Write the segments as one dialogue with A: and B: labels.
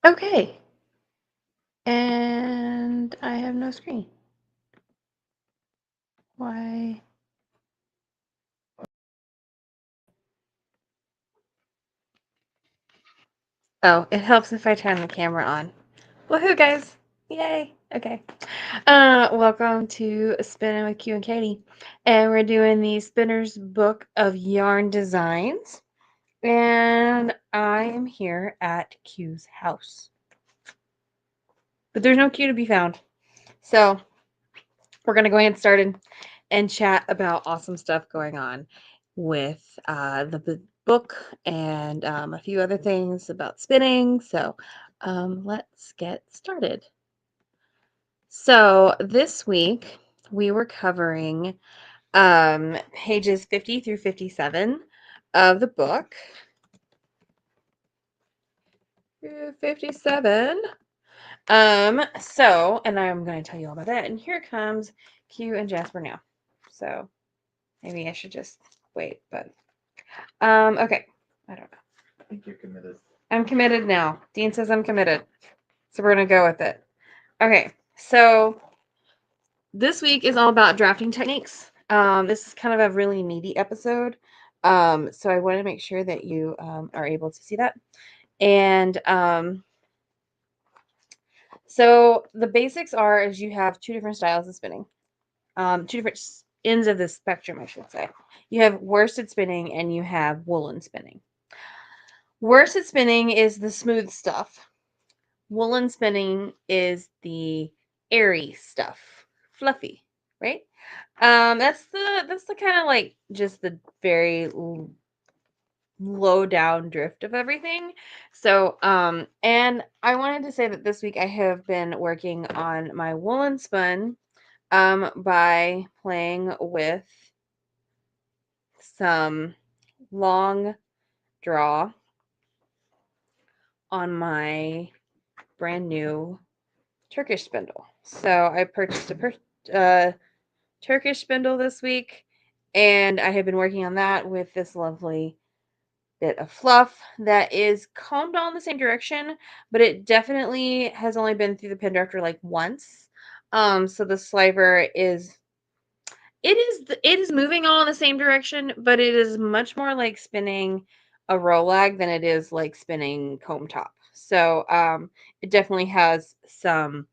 A: Okay. And I have no screen. Why? Oh, it helps if I turn the camera on. Woohoo, guys! Yay! Okay. Welcome to Spinning with Q and Katy. And we're doing the Spinner's Book of Yarn Designs. And I am here at Q's house. But there's no Q to be found. So we're going to go ahead and start and chat about awesome stuff going on with the book and a few other things about spinning. So let's get started. So this week we were covering pages 50 through 57 of the book. 57. And I'm going to tell you all about that. And here comes Q and Jasper now. So maybe I should just wait, but okay. I don't know.
B: I think you're committed.
A: I'm committed now. Dean says I'm committed. So we're going to go with it. Okay. So this week is all about drafting techniques. This is kind of a really meaty episode. So I want to make sure that you are able to see that. And so the basics are is you have two different styles of spinning. Two different ends of the spectrum, I should say. You have worsted spinning and you have woolen spinning. Worsted spinning is the smooth stuff. Woolen spinning is the airy stuff, fluffy, right? That's the kind of like just the very low down drift of everything. So, and I wanted to say that this week I have been working on my woolen spun, by playing with some long draw on my brand new Turkish spindle. So I purchased a Turkish spindle this week, and I have been working on that with this lovely bit of fluff that is combed all in the same direction, but it definitely has only been through the pin director like once. So the sliver it is moving all in the same direction, but it is much more like spinning a rolag than it is like spinning comb top. So it definitely has some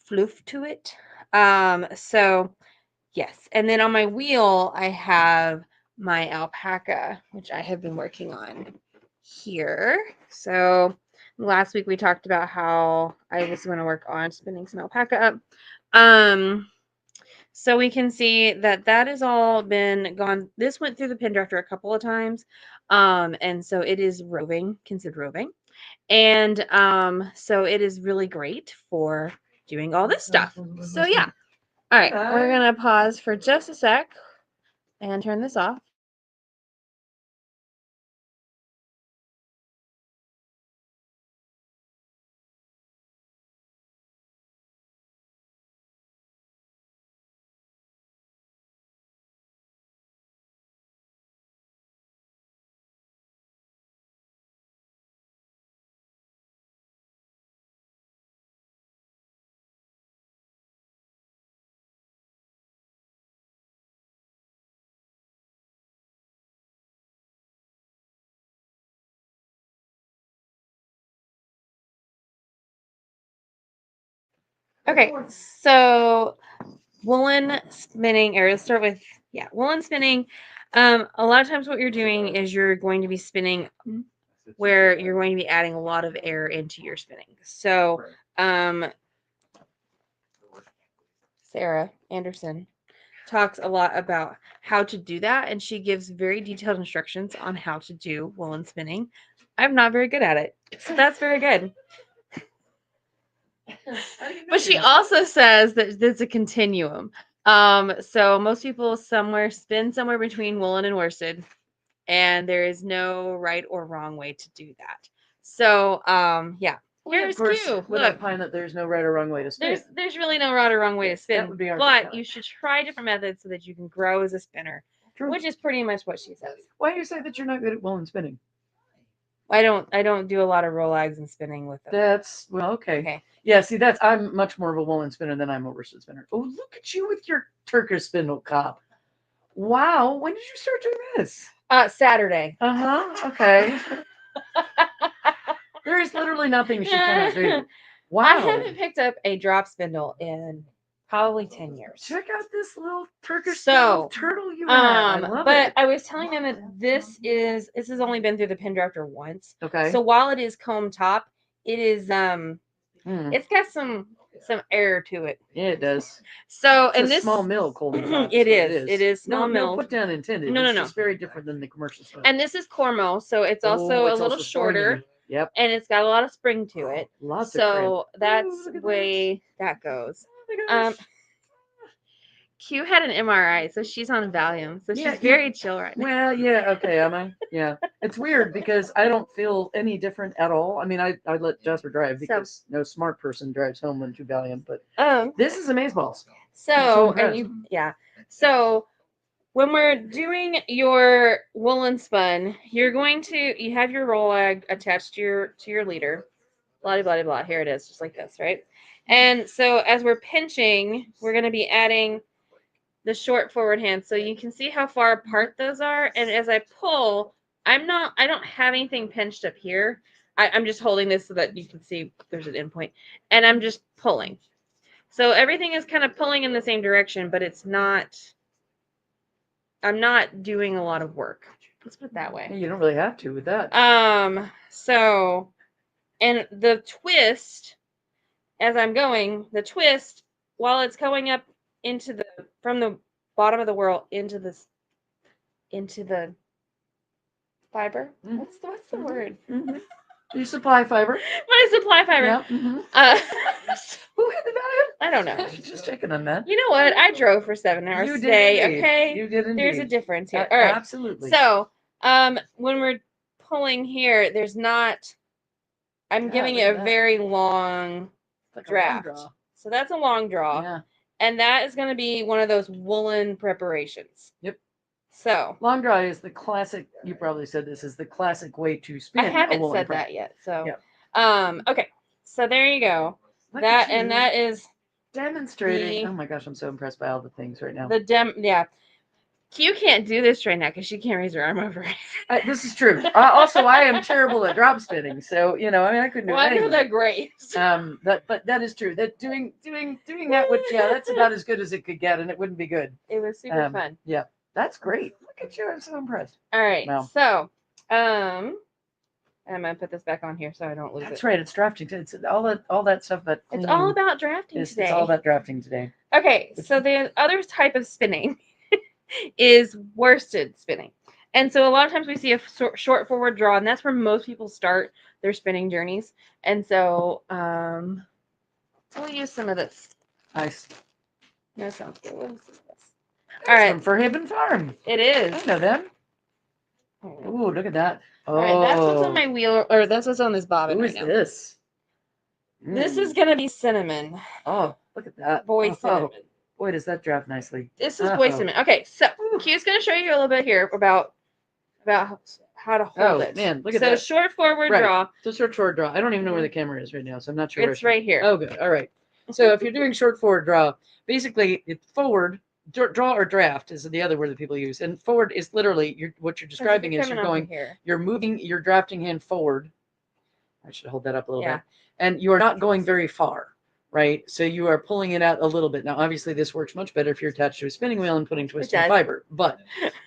A: floof to it. So yes, and then on my wheel I have my alpaca, which I have been working on here. So last week we talked about how I was going to work on spinning some alpaca up. So we can see that that has all been gone. This went through the pin director a couple of times. And so it is considered roving. And so it is really great for doing all this stuff. So yeah. All right, we're going to pause for just a sec and turn this off. Okay, so woolen spinning, or let's start with, woolen spinning. A lot of times what you're doing is you're going to be spinning where you're going to be adding a lot of air into your spinning. So, Sarah Anderson talks a lot about how to do that, and she gives very detailed instructions on how to do woolen spinning. I'm not very good at it, so that's very good. But she also says that there's a continuum. So most people spin somewhere between woolen and worsted, and there is no right or wrong way to do that. So, yeah. Here's Q.
B: With
A: Look,
B: find that there's no right or wrong way to spin.
A: there's really no right or wrong way to spin.
B: That would be our
A: but
B: challenge.
A: you should try different methods so that you can grow as a spinner,
B: True.
A: which is pretty much what she says.
B: Why do you say that you're not good at woolen spinning?
A: I don't do a lot of roll-ags and spinning with them.
B: That's well, okay.
A: Okay.
B: Yeah, see, I'm much more of a woolen spinner than I'm a worsted spinner. Oh, look at you with your Turkish spindle cop. Wow, when did you start doing this?
A: Saturday.
B: Okay. There is literally nothing she cannot do. Wow.
A: I haven't picked up a drop spindle in probably 10 years.
B: Check out this little Turkish spindle turtle you have. I love
A: but
B: it.
A: I was telling them that this has only been through the pin drafter once.
B: Okay.
A: So while it is comb top, it is
B: Mm.
A: it's got some air to it.
B: Yeah, it does.
A: So
B: It's
A: and
B: a
A: this
B: small mill, Colton.
A: it is small mill.
B: No put down intended.
A: No.
B: It's just very different than the commercial stuff.
A: And this is Cormo, so it's also a little shorter.
B: Yep.
A: And it's got a lot of spring to it.
B: Lots
A: so
B: of
A: that's the way that goes. Q had an MRI, so she's on Valium. So she's very chill right now.
B: Well, yeah, okay, am I? Yeah. It's weird because I don't feel any different at all. I mean, I let Jasper drive because no smart person drives home on 2 Valium, but this is amazeballs.
A: So So when we're doing your woolen spun, you have your roll ag attached to your leader. Blah blah blah. Here it is, just like this, right? And so as we're pinching, we're going to be adding the short forward hand, so you can see how far apart those are. And as I pull, I don't have anything pinched up here. I'm just holding this so that you can see there's an endpoint, and I'm just pulling. So everything is kind of pulling in the same direction, but I'm not doing a lot of work. Let's put it that way.
B: You don't really have to with that.
A: So, and the twist, as I'm going, while it's going up from the bottom of the whirl into the fiber.
B: Mm-hmm.
A: What's the word?
B: Mm-hmm. You supply fiber.
A: My supply fiber.
B: Yep. Mm-hmm. Who had the value?
A: I don't know.
B: Just checking on that.
A: You know what? I drove for 7 hours today.
B: Indeed.
A: Okay.
B: You did indeed.
A: There's a difference here. All right.
B: Absolutely.
A: So, when we're pulling here, there's not. I'm giving it a very long draft. So that's a long draw.
B: Yeah.
A: And that is going to be one of those woolen preparations.
B: Yep.
A: So
B: long draw is the classic. You probably said this is the classic way to spin.
A: I haven't said that yet. So
B: yeah.
A: Okay. So there you go. That is
B: demonstrating. Oh my gosh, I'm so impressed by all the things right now.
A: Yeah. Q can't do this right now because she can't raise her arm over it.
B: This is true. Also, I am terrible at drop spinning, so I mean, I couldn't do it.
A: I know they're great.
B: But that is true. That doing that would that's about as good as it could get, and it wouldn't be good.
A: It was super fun.
B: Yeah, that's great. Look at you! I'm so impressed.
A: All right, so I'm gonna put this back on here so I don't lose it.
B: That's right. It's drafting. It's all that stuff. But
A: it's all about drafting today.
B: It's all about drafting today.
A: Okay, so the other type of spinning is worsted spinning. And so a lot of times we see a short forward draw, and that's where most people start their spinning journeys. And so we'll use some of this.
B: Nice.
A: That sounds good. What is this?
B: All right. For Hibben Farm.
A: It is.
B: I know them. Ooh, look at that. Oh.
A: All right, that's what's on my wheel, or that's what's on this bobbin right now.
B: Who is this?
A: This is going to be Cinnamon.
B: Oh, look at that.
A: Boy Cinnamon.
B: Boy, does that draft nicely.
A: This is Boy Cinnamon. Okay, so Q's going to show you a little bit here about how to hold it.
B: Oh, man, look at that.
A: So short forward draw.
B: So short forward draw. I don't even know where the camera is right now, so I'm not sure.
A: It's right here.
B: Oh, good. All right. So if you're doing short forward draw, basically it's forward, draw or draft is the other word that people use. And forward is literally what you're describing is you're moving your drafting hand forward. I should hold that up a little bit. And you are not going very far. Right, so you are pulling it out a little bit. Now, obviously, this works much better if you're attached to a spinning wheel and putting twisting fiber. But,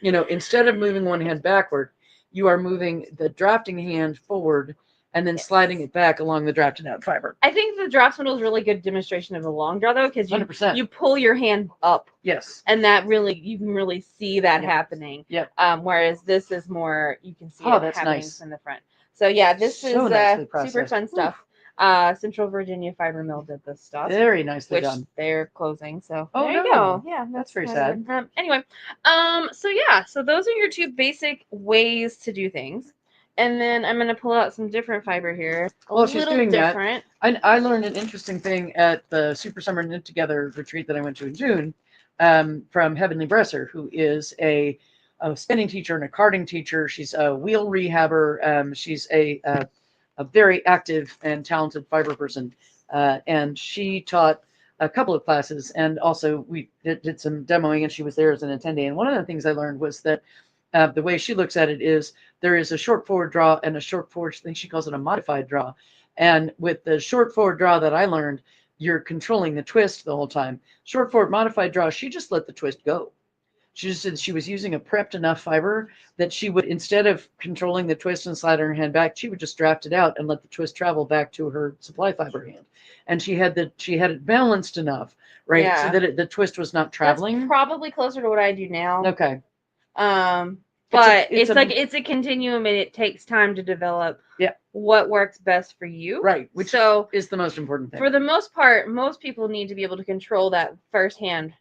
B: instead of moving one hand backward, you are moving the drafting hand forward and then sliding it back along the drafted out fiber.
A: I think the draft spindle is a really good demonstration of the long draw, though, because you pull your hand up.
B: Yes.
A: And you can really see that happening.
B: Yep.
A: Whereas this is more, you can see
B: it happening
A: from the front. So, yeah, this is super fun stuff. Central Virginia Fiber Mill did this stuff.
B: Very nicely done.
A: They're closing, so
B: there
A: you go. Yeah,
B: that's very sad.
A: Anyway, so those are your two basic ways to do things, and then I'm going to pull out some different fiber here.
B: She's doing different. That. I learned an interesting thing at the Super Summer Knit Together retreat that I went to in June from Heavenly Bresser, who is a a spinning teacher and a carding teacher. She's a wheel rehabber. She's a very active and talented fiber person. And she taught a couple of classes, and also we did some demoing, and she was there as an attendee. And one of the things I learned was that the way she looks at it is there is a short forward draw and a short forward, I think she calls it a modified draw. And with the short forward draw that I learned, you're controlling the twist the whole time. Short forward modified draw, she just let the twist go. She just said she was using a prepped enough fiber that she would, instead of controlling the twist and sliding her hand back, she would just draft it out and let the twist travel back to her supply fiber hand. And she had it balanced enough, right?
A: Yeah.
B: So that the twist was not traveling.
A: That's probably closer to what I do now.
B: Okay.
A: But it's a continuum, and it takes time to develop what works best for you.
B: Right. Which is the most important thing.
A: For the most part, most people need to be able to control that firsthand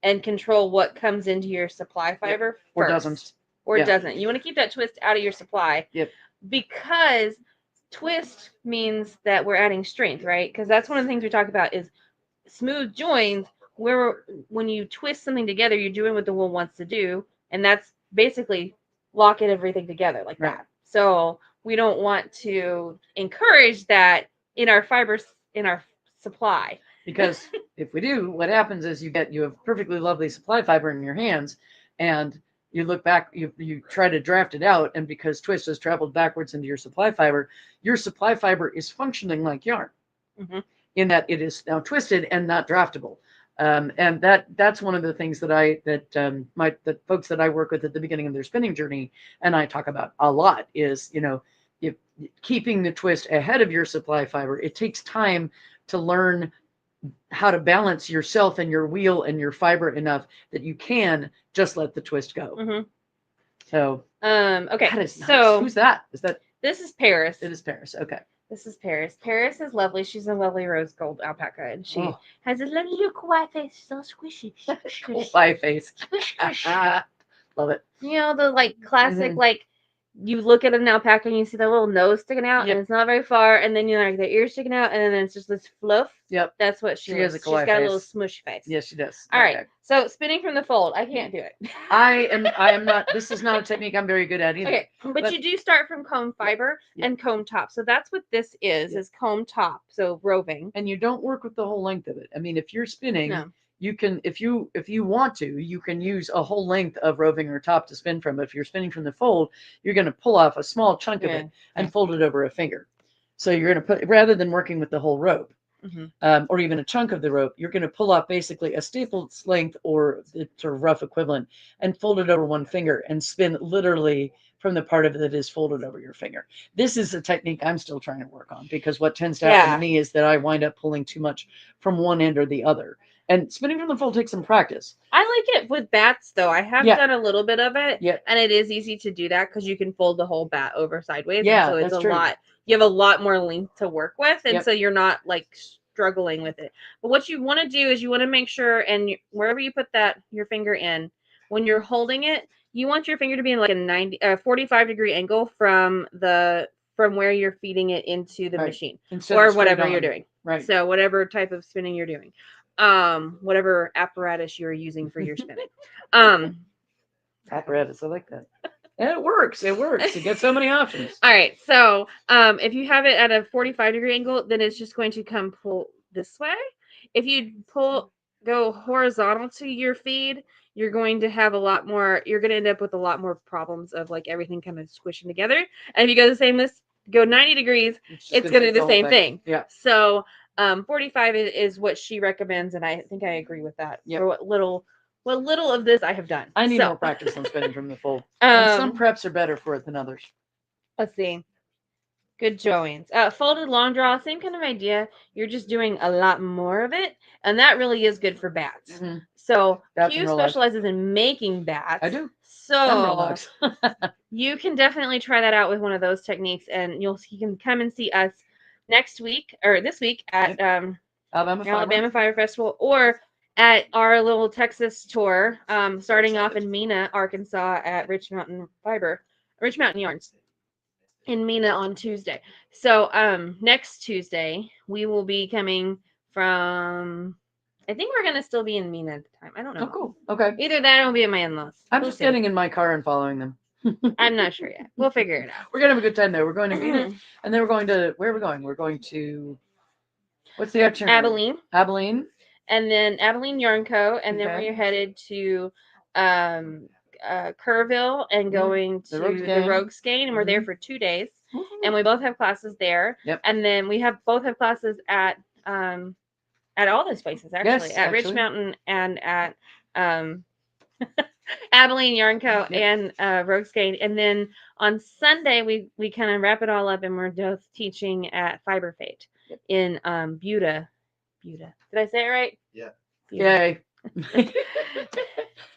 A: and control what comes into your supply fiber
B: or doesn't.
A: Or doesn't. You want to keep that twist out of your supply.
B: Yep.
A: Because twist means that we're adding strength, right? Because that's one of the things we talk about is smooth joins, where when you twist something together, you're doing what the wool wants to do, and that's basically locking everything together like that. So we don't want to encourage that in our fibers, in our supply.
B: Because if we do, what happens is you have perfectly lovely supply fiber in your hands, and you look back, you try to draft it out, and because twist has traveled backwards into your supply fiber is functioning like yarn, in that it is now twisted and not draftable. And that's one of the things that folks that I work with at the beginning of their spinning journey and I talk about a lot is, if keeping the twist ahead of your supply fiber, it takes time to learn how to balance yourself and your wheel and your fiber enough that you can just let the twist go. So
A: okay,
B: that is
A: nice.
B: So who's that?
A: This is Paris.
B: It is Paris. Okay.
A: This is Paris. Paris is lovely. She's a lovely rose gold alpaca, and she has a lovely little kawaii face. So squishy.
B: Kawaii face. Love it.
A: You know, the classic you look at an alpaca and you see the little nose sticking out, and it's not very far, and then you're like the ears sticking out, and then it's just this fluff.
B: Yep.
A: That's what she has.
B: She's got
A: a little smush face.
B: Yes, she does.
A: All right. So spinning from the fold. I can't do it.
B: I am not. This is not a technique I'm very good at either.
A: Okay, but you do start from comb fiber and comb top. So that's what this is comb top. So roving.
B: And you don't work with the whole length of it. I mean, if you're spinning, you can, if you want to, you can use a whole length of roving or top to spin from. But if you're spinning from the fold, you're going to pull off a small chunk of it and fold it over a finger. So you're going to put, rather than working with the whole rope, or even a chunk of the rope, you're going to pull off basically a stapled length or the sort of rough equivalent and fold it over one finger and spin literally from the part of it that is folded over your finger. This is a technique I'm still trying to work on, because what tends to happen to me is that I wind up pulling too much from one end or the other. And spinning from the fold takes some practice.
A: I like it with bats, though. I have done a little bit of it, and it is easy to do that because you can fold the whole bat over sideways.
B: Yeah,
A: so it's
B: that's true.
A: lot. You have a lot more length to work with, and so you're not struggling with it. But what you want to do is you want to make sure, and wherever you put your finger in, when you're holding it, you want your finger to be in a 45-degree angle from where you're feeding it into the machine or whatever you're doing.
B: Right.
A: So whatever type of spinning you're doing. Whatever apparatus you're using for your spinning.
B: Apparatus, I like that. And it works. It works. You get so many options.
A: All right. So if you have it at a 45-degree angle, then it's just going to come pull this way. If you go horizontal to your feed, you're going to have you're going to end up with a lot more problems of everything kind of squishing together. And if you go 90 degrees, it's going to do the same thing.
B: Yeah.
A: So 45 is what she recommends, and I think I agree with that. For what little of this I have done.
B: I need more practice on spinning from the fold. And some preps are better for it than others.
A: Let's see. Good joins. Folded long draw, same kind of idea. You're just doing a lot more of it, and that really is good for bats. So Q specializes in making bats.
B: I do.
A: So you can definitely try that out with one of those techniques, and you can come and see us this week at Alabama Fiber Festival, or at our little Texas tour, starting off in Mena, Arkansas, at Rich Mountain Yarns in Mena on Tuesday. So next Tuesday we will be coming from I think we're gonna still be in Mina at the time. I don't know.
B: Oh, cool. Okay.
A: Either that or we'll be at my in-laws.
B: I'm
A: We'll
B: just
A: see.
B: getting in my car and following them.
A: I'm not sure yet. We'll figure it out.
B: We're gonna have a good time though. We're going to Mina, and then we're going to where are we going? We're going to what's the itinerary?
A: Abilene.
B: Abilene.
A: And then Abilene Yarn Co. And then
B: Okay.
A: we're headed to Kerrville and going to the Rogue Skein, and we're there for 2 days. And we both have classes there.
B: Yep.
A: And then we both have classes at all those places actually,
B: Yes,
A: at
B: actually.
A: Rich Mountain and at Abilene Yarn Co.
B: Yep.
A: and Rogue Skein. And then on Sunday we kind of wrap it all up, and we're both teaching at Fiber Fate in Buda. Did I say it right?
C: Yeah.
B: Yay.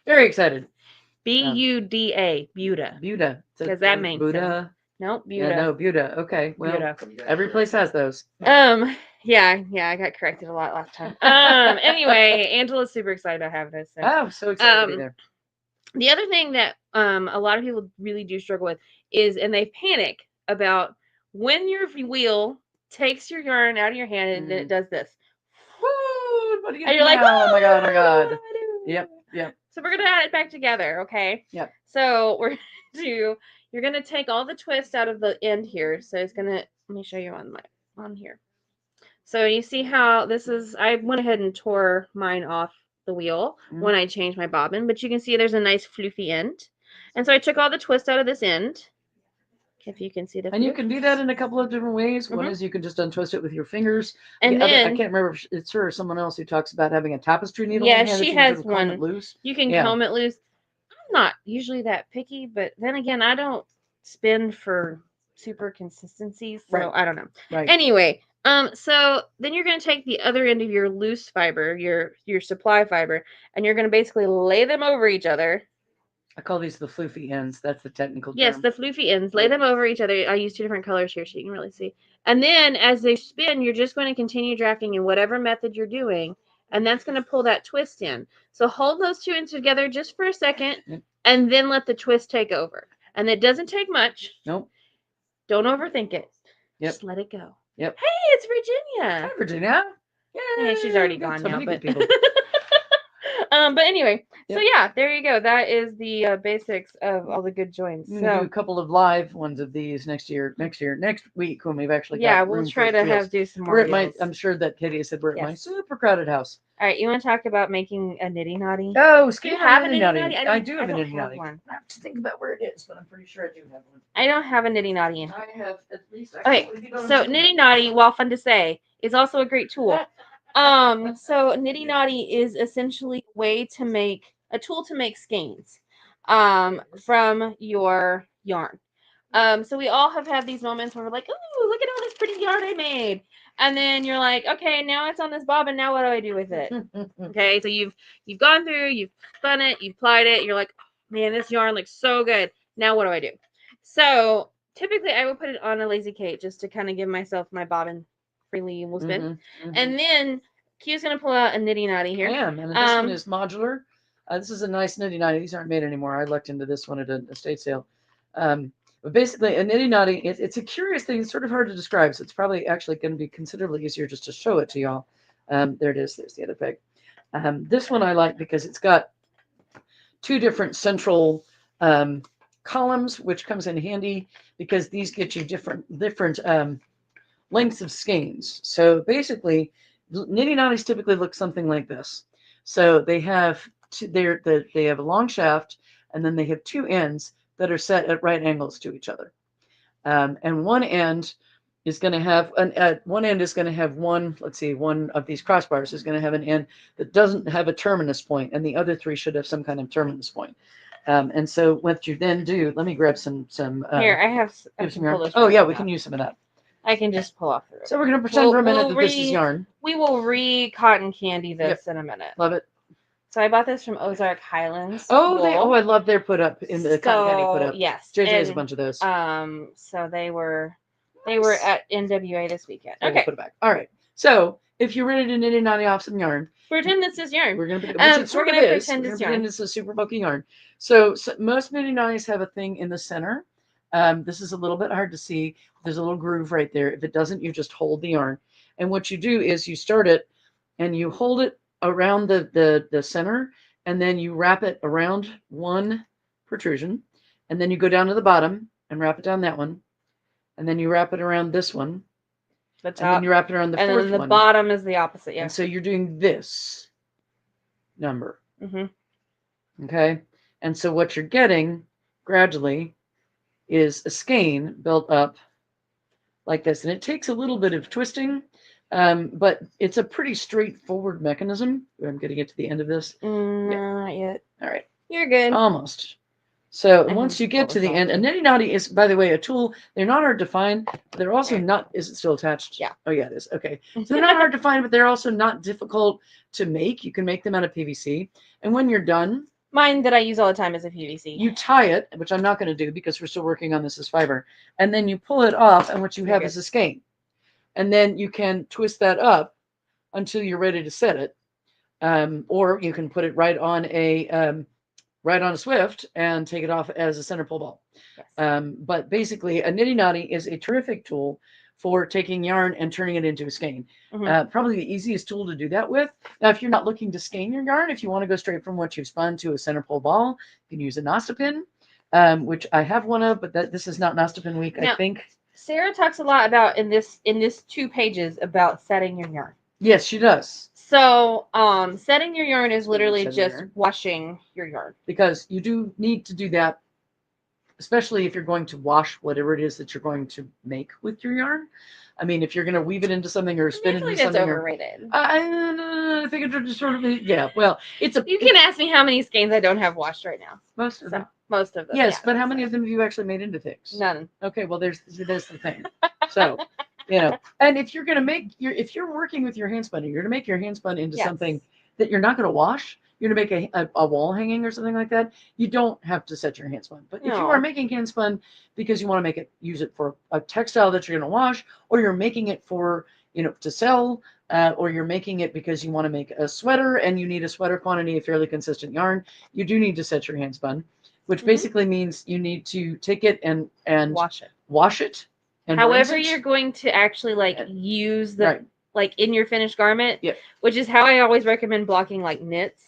B: Very excited.
A: Buda. Buda.
B: Buda.
A: Because that makes
B: Buddha.
A: sense. No, Buda.
B: Yeah, no, Buda. Okay. Well,
A: Buda.
B: every place has those.
A: Yeah, I got corrected a lot last time. Anyway, Angela's super excited about having this. So.
B: Oh, so excited to be there.
A: The other thing that a lot of people really do struggle with is, and they panic about when your wheel takes your yarn out of your hand and then it does this.
B: Woo, what do you
A: and you're like,
B: oh my god, oh my god. Yep.
A: So we're gonna add it back together, okay?
B: Yep.
A: So you're gonna take all the twist out of the end here. So it's gonna, let me show you on here. So you see how this is, I went ahead and tore mine off the wheel when I changed my bobbin, but you can see there's a nice floofy end. And so I took all the twist out of this end. If you can see the
B: And you can do that in a couple of different ways. One is you can just untwist it with your fingers.
A: And then
B: I can't remember if it's her or someone else who talks about having a tapestry needle.
A: Yeah,
B: in hand
A: she
B: that
A: has
B: you can comb
A: one.
B: it loose.
A: You can comb it loose. I'm not usually that picky, but then again, I don't spin for super consistency, so I don't know.
B: Right.
A: Anyway, so then you're going to take the other end of your loose fiber, your supply fiber, and you're going to basically lay them over each other.
B: I call these the floofy ends. That's the technical term.
A: Yes, the floofy ends. Lay them over each other. I use 2 different colors here so you can really see. And then as they spin, you're just going to continue drafting in whatever method you're doing, and that's going to pull that twist in. So hold those 2 ends together just for a second, and then let the twist take over. And it doesn't take much.
B: Nope.
A: Don't overthink it.
B: Yep.
A: Just let it go.
B: Yep.
A: Hey, it's Virginia.
B: Hi, Virginia.
A: Yeah, she's already gone now. But But anyway,
B: Yep.
A: So yeah, there you go. That is the basics of all the good joints.
B: We'll
A: So
B: do a couple of live ones of these next week when we've actually got
A: we'll
B: room
A: try to do some more.
B: We're at my, I'm sure that Katie said we're at my super crowded house.
A: All right, you want to talk about making a nitty notty?
B: Oh,
A: do you have a nitty notty?
B: I do have a nitty
A: have
B: notty.
A: one.
B: I have to think about where it is, but I'm pretty sure I do have one.
A: I don't have a nitty notty.
B: I have at least.
A: Okay, so nitty notty, while fun to say, is also a great tool. So nitty notty is essentially a tool to make skeins from your yarn. So we all have had these moments where we're like, "Ooh, look at all this pretty yarn I made," and then you're like, "Okay, now it's on this bobbin. Now what do I do with it?" Okay, so you've gone through, you've spun it, you've plied it. You're like, "Man, this yarn looks so good. Now what do I do?" So typically, I would put it on a lazy Kate just to kind of give myself my bobbin freely will spin, and then Q's gonna pull out a nitty notty here.
B: I am, and this one is modular. This is a nice nitty notty. These aren't made anymore. I looked into this one at an estate sale. But basically, a nitty notty, it's a curious thing. It's sort of hard to describe, so it's probably actually going to be considerably easier just to show it to y'all. There it is. There's the other peg. This one I like because it's got 2 different central columns, which comes in handy because these get you different lengths of skeins. So basically, nitty notties typically look something like this. So they have they have a long shaft, and then they have 2 ends that are set at right angles to each other. And one end is going to have one of these crossbars is going to have an end that doesn't have a terminus point, and the other 3 should have some kind of terminus point. And so what you then do, let me grab some
A: here, I have
B: some yarn. Oh yeah, we can use some of that.
A: I can just pull off the rope.
B: So we're going to pretend for a minute that this is yarn.
A: We will cotton candy this in a minute.
B: Love it.
A: So I bought this from Ozark Highlands.
B: I love their put up in the cotton candy put up.
A: Yes.
B: JJ has a bunch of those.
A: So they were at NWA this weekend. Okay.
B: We'll put it back. All right. So if you're ready to nitty notty off some yarn,
A: pretend this is yarn.
B: We're gonna pretend
A: this yarn.
B: This is super bulky yarn. So most nitty notties have a thing in the center. This is a little bit hard to see. There's a little groove right there. If it doesn't, you just hold the yarn. And what you do is you start it and you hold it around the center, and then you wrap it around one protrusion, and then you go down to the bottom and wrap it down that one, and then you wrap it around this one,
A: The top,
B: and then you wrap it around the
A: and
B: fourth
A: then the
B: one.
A: bottom is the opposite. Yeah.
B: And so you're doing this number.
A: Mm-hmm.
B: Okay. And so what you're getting gradually is a skein built up like this. And it takes a little bit of twisting, but it's a pretty straightforward mechanism. I'm getting it to the end of this.
A: Not yet.
B: All right.
A: You're good.
B: Almost. So once you get to the end, a nitty knotty is, by the way, a tool. They're not hard to find. They're also not. Is it still attached?
A: Yeah.
B: Oh yeah, it is. Okay. So they're not hard to find, but they're also not difficult to make. You can make them out of PVC, and when you're done,
A: mine that I use all the time is a PVC.
B: you tie it, which I'm not going to do because we're still working on this as fiber, and then you pull it off, and what you have is a skein, and then you can twist that up until you're ready to set it, or you can put it right on a Swift and take it off as a center pull ball. Yes. But basically, a nitty knotty is a terrific tool for taking yarn and turning it into a skein. Probably the easiest tool to do that with. Now, if you're not looking to skein your yarn, if you want to go straight from what you've spun to a center pull ball, you can use a Nostipin, which I have one of, but this is not Nostipin week, now, I think.
A: Sarah talks a lot about in this 2 pages about setting your yarn.
B: Yes, she does.
A: So, setting your yarn is literally just washing your yarn.
B: Because you do need to do that, especially if you're going to wash whatever it is that you're going to make with your yarn. I mean, if you're going to weave it into something or spin it into something.
A: It's overrated.
B: I think it's just sort of, yeah, well, it's a...
A: You can ask me how many skeins I don't have washed right now.
B: Most of them.
A: Most of them.
B: Yes, yeah, but how many of them have you actually made into things?
A: None.
B: Okay, well, there's the thing. So... You know, and if you're going to make if you're working with your hand spinning, you're going to make your hand spun into something that you're not going to wash. You're going to make a wall hanging or something like that. You don't have to set your hand spun. But if you are making hand spun because you want to use it for a textile that you're going to wash, or you're making it for, to sell, or you're making it because you want to make a sweater and you need a sweater quantity of fairly consistent yarn, you do need to set your hand spun, which basically means you need to take it and wash it. And
A: however you're going to actually use the in your finished garment, which is how I always recommend blocking knits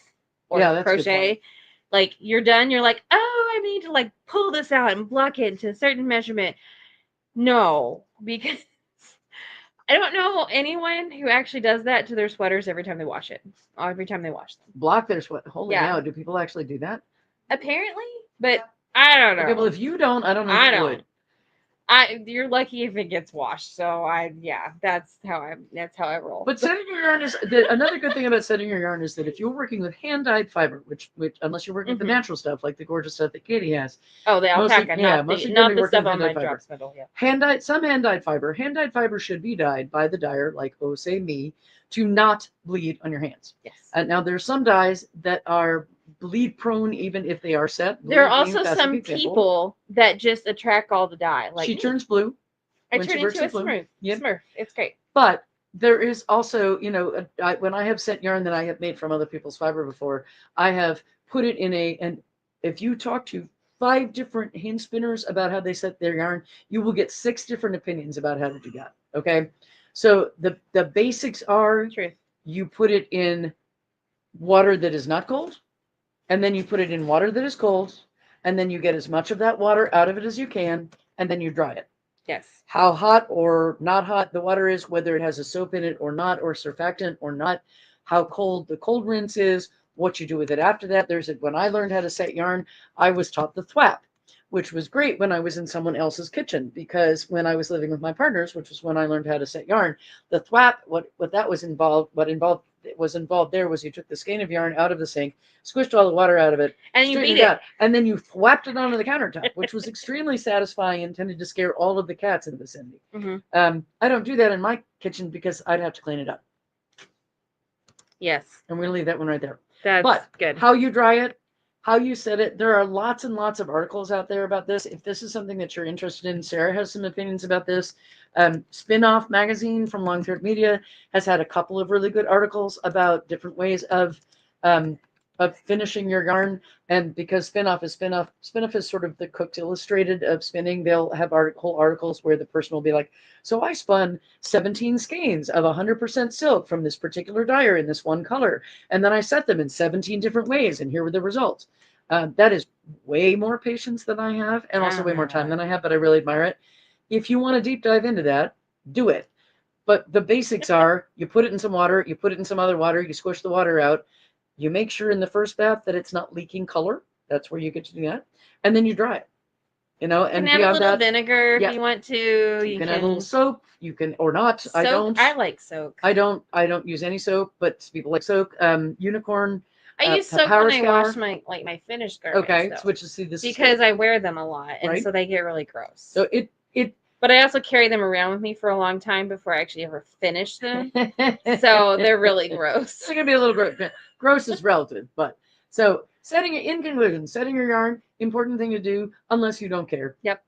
A: or crochet. Like you're done, you're like, oh, I need to pull this out and block it to a certain measurement. No, because I don't know anyone who actually does that to their sweaters every time they wash it. Every time they wash them.
B: Block their sweat. Holy cow, do people actually do that?
A: Apparently, but I don't know.
B: Okay, well, if you don't, I don't know if you would.
A: You're lucky if it gets washed. So that's how I roll.
B: But setting your yarn is another good thing about setting your yarn is that if you're working with hand dyed fiber, which unless you're working with the natural stuff like the gorgeous stuff that Katy has.
A: Oh, the alpaca, not the stuff on my drop spindle. Yeah. Hand
B: dyed fiber. Hand dyed fiber should be dyed by the dyer, like say me, to not bleed on your hands.
A: Yes.
B: Now there's some dyes that are bleed prone even if they are set.
A: There are also some people that just attract all the dye.
B: She turns blue.
A: I turn into a Smurf. It's great.
B: But there is also, when I have set yarn that I have made from other people's fiber before, I have put it in and if you talk to 5 different hand spinners about how they set their yarn, you will get 6 different opinions about how to do that. Okay. So the basics are you put it in water that is not cold. And then you put it in water that is cold, and then you get as much of that water out of it as you can, and then you dry it.
A: Yes.
B: How hot or not hot the water is, whether it has a soap in it or not, or surfactant or not, how cold the cold rinse is, what you do with it after that. When I learned how to set yarn, I was taught the thwap, which was great when I was in someone else's kitchen, because when I was living with my partners, which was when I learned how to set yarn, the thwap, what was involved there was you took the skein of yarn out of the sink, squished all the water out of it,
A: and you beat it,
B: and then you thwapped it onto the countertop, which was extremely satisfying and tended to scare all of the cats in the vicinity. I don't do that in my kitchen because I'd have to clean it up.
A: Yes.
B: And we're going to leave that one right there.
A: That's good.
B: How you dry it, how you set it, there are lots and lots of articles out there about this. If this is something that you're interested in, Sarah has some opinions about this. Spin-Off magazine from Long Thread Media has had a couple of really good articles about different ways of of finishing your yarn. And because spin-off is sort of the Cook's Illustrated of spinning. They'll have whole articles where the person will be like, so I spun 17 skeins of 100% silk from this particular dyer in this one color. And then I set them in 17 different ways, and here were the results. That is way more patience than I have, and also way more time than I have, but I really admire it. If you want to deep dive into that, do it. But the basics are, you put it in some water, you put it in some other water, you squish the water out, you make sure in the first bath that it's not leaking color. That's where you get to do that. And then you dry it. And
A: you can add a little vinegar if you want to.
B: You can add a little soap. You can, or not.
A: Soak,
B: I don't.
A: I like soak.
B: I don't use any soap, but people like soak. Unicorn.
A: I use soap when I wash my finished garments.
B: Okay, which is this
A: because I wear them a lot, and so they get really gross.
B: So
A: But I also carry them around with me for a long time before I actually ever finish them. So they're really gross.
B: They're gonna be a little gross. Gross is relative, but so in conclusion, setting your yarn, important thing to do unless you don't care.
A: Yep.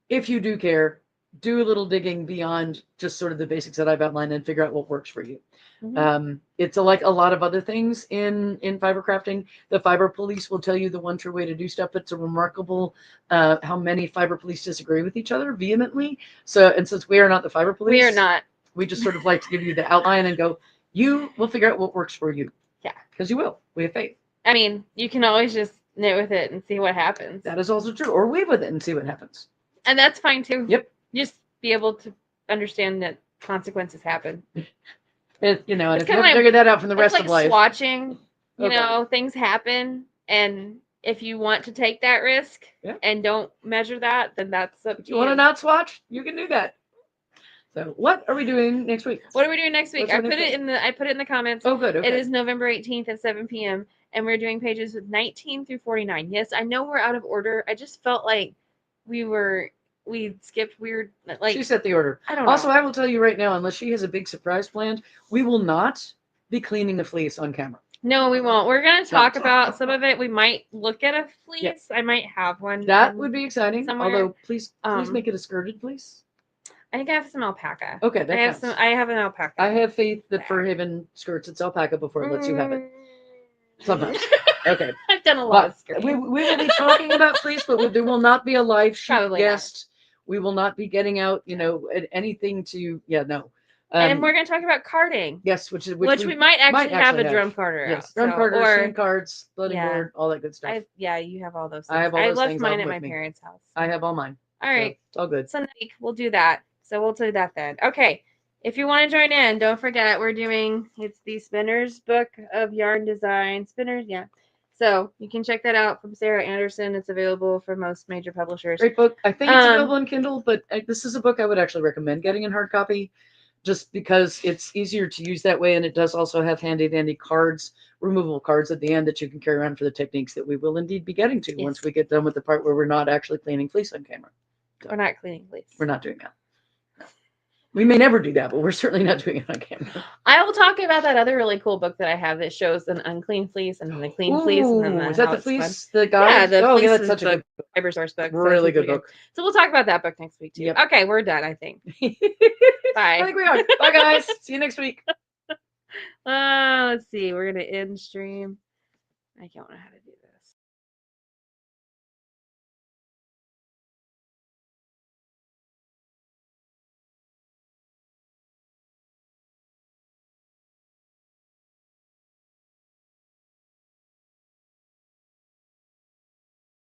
B: If you do care, do a little digging beyond just sort of the basics that I've outlined and figure out what works for you. Mm-hmm. It's like a lot of other things in fiber crafting. The fiber police will tell you the one true way to do stuff. It's a remarkable how many fiber police disagree with each other vehemently. So, and since we are not the fiber police,
A: we are not.
B: We just sort of like to give you the outline and go, you will figure out what works for you.
A: Yeah,
B: because you will. We have faith.
A: I mean, you can always just knit with it and see what happens.
B: That is also true. Or weave with it and see what happens.
A: And that's fine too.
B: Yep.
A: Just be able to understand that consequences happen.
B: And if you haven't figured that out from the rest of life.
A: Watching, things happen, and if you want to take that risk and don't measure that, then that's up to you.
B: You want to not swatch? You can do that. So what are we doing next week?
A: What are we doing next week? I put it in the comments.
B: Oh, good. Okay.
A: It is November 18th at 7 p.m. and we're doing pages 19 through 49. Yes, I know we're out of order. I just felt like we skipped weird.
B: She set the order.
A: I don't know.
B: Also, I will tell you right now, unless she has a big surprise planned, we will not be cleaning the fleece on camera.
A: No, we won't. We're going to talk about some of it. We might look at a fleece. Yeah. I might have one.
B: That would be exciting.
A: Somewhere.
B: Although, please make it a skirted fleece.
A: I think I have some alpaca.
B: Okay,
A: I have an alpaca.
B: I have faith that Fur Haven skirts its alpaca before it lets you have it. Sometimes. Okay.
A: I've done a lot of skirts.
B: We will be talking about fleece, but there will not be a live shoot guest. We will not be getting out, anything to, no.
A: And we're going to talk about carding.
B: Yes, which we
A: might actually have a drum carder.
B: Yes, drum carder, string cards, floating board, all that good stuff.
A: You have all those things.
B: I have all those
A: left
B: things
A: mine at my parents' house.
B: I have all mine.
A: All right.
B: So it's all good.
A: So next week we'll do that. So we'll do that then. Okay. If you want to join in, don't forget it's the Spinner's Book of Yarn Design. Spinners, yeah. So you can check that out from Sarah Anderson. It's available for most major publishers.
B: Great book. I think it's available on Kindle, but this is a book I would actually recommend getting in hard copy, just because it's easier to use that way, and it does also have handy dandy cards, removable cards at the end that you can carry around for the techniques that we will indeed be getting to once we get done with the part where we're not actually cleaning fleece on camera.
A: So we're not cleaning fleece.
B: We're not doing that. We may never do that, but we're certainly not doing it on camera.
A: I will talk about that other really cool book that I have that shows an unclean fleece and a clean fleece. And then
B: is that the fleece? The guy?
A: Yeah,
B: that's such a
A: fiber source book.
B: Really good book.
A: So we'll talk about that book next week too. Yep. Okay, we're done, I think. Bye.
B: I think we are. Bye, guys. See you next week.
A: Let's see. We're going to end stream. I don't know how to do